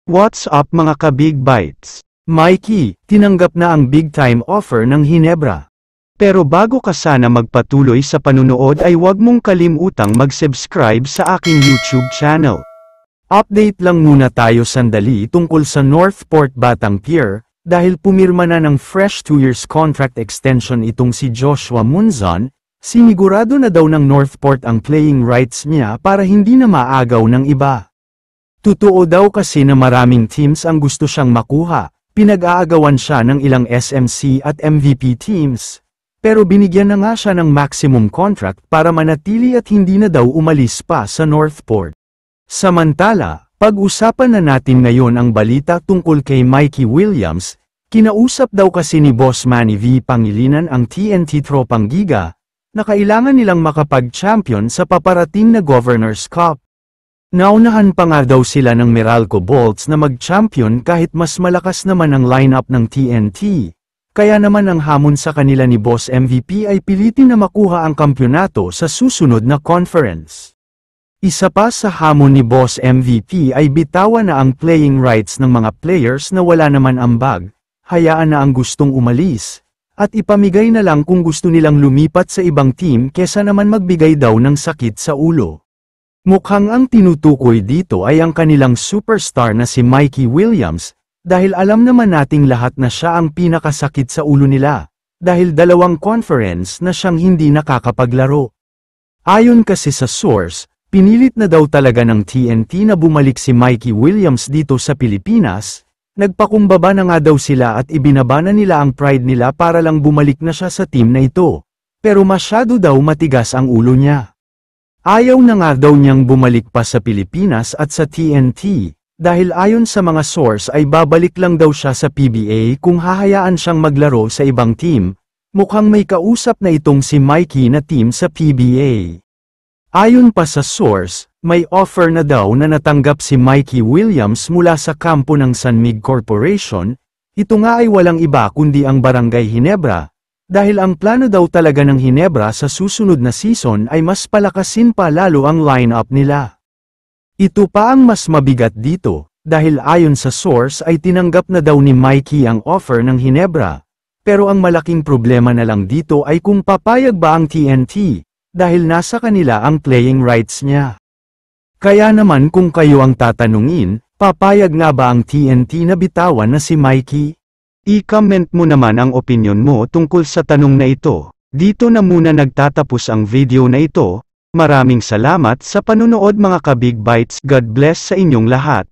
What's up mga ka-Big Bites? Mikey, tinanggap na ang big-time offer ng Hinebra. Pero bago ka sana magpatuloy sa panunood ay huwag mong kalimutang mag-subscribe sa aking YouTube channel. Update lang muna tayo sandali tungkol sa Northport Batang Pier, dahil pumirma na ng fresh 2 years contract extension itong si Joshua Munzon, sinigurado na daw ng Northport ang playing rights niya para hindi na maagaw ng iba. Totoo daw kasi na maraming teams ang gusto siyang makuha, pinag-aagawan siya ng ilang SMC at MVP teams. Pero binigyan na nga siya ng maximum contract para manatili at hindi na daw umalis pa sa Northport. Samantala, pag-usapan na natin ngayon ang balita tungkol kay Mikey Williams, kinausap daw kasi ni Boss Manny V. Pangilinan ang TNT Tropang Giga, na kailangan nilang makapag-champion sa paparating na Governor's Cup. Naunahan pa nga daw sila ng Meralco Bolts na mag-champion kahit mas malakas naman ang lineup ng TNT. Kaya naman ang hamon sa kanila ni Boss MVP ay pilitin na makuha ang kampyonato sa susunod na conference. Isa pa sa hamon ni Boss MVP ay bitawan na ang playing rights ng mga players na wala naman ambag, hayaan na ang gustong umalis, at ipamigay na lang kung gusto nilang lumipat sa ibang team kesa naman magbigay daw ng sakit sa ulo. Mukhang ang tinutukoy dito ay ang kanilang superstar na si Mikey Williams, dahil alam naman nating lahat na siya ang pinakasakit sa ulo nila, dahil 2 conference na siyang hindi nakakapaglaro. Ayon kasi sa source, pinilit na daw talaga ng TNT na bumalik si Mikey Williams dito sa Pilipinas, nagpakumbaba na nga daw sila at ibinaba na nila ang pride nila para lang bumalik na siya sa team na ito, pero masyado daw matigas ang ulo niya. Ayaw na nga daw niyang bumalik pa sa Pilipinas at sa TNT, dahil ayon sa mga source ay babalik lang daw siya sa PBA kung hahayaan siyang maglaro sa ibang team. Mukhang may kausap na itong si Mikey na team sa PBA. Ayon pa sa source, may offer na daw na natanggap si Mikey Williams mula sa kampo ng San Mig Corporation. Ito nga ay walang iba kundi ang Barangay Hinebra. Dahil ang plano daw talaga ng Hinebra sa susunod na season ay mas palakasin pa lalo ang lineup nila. Ito pa ang mas mabigat dito, dahil ayon sa source ay tinanggap na daw ni Mikey ang offer ng Hinebra. Pero ang malaking problema na lang dito ay kung papayag ba ang TNT, dahil nasa kanila ang playing rights niya. Kaya naman kung kayo ang tatanungin, papayag nga ba ang TNT na bitawan na si Mikey? I-comment mo naman ang opinyon mo tungkol sa tanong na ito. Dito na muna nagtatapos ang video na ito. Maraming salamat sa panunood mga ka-Big Bites. God bless sa inyong lahat.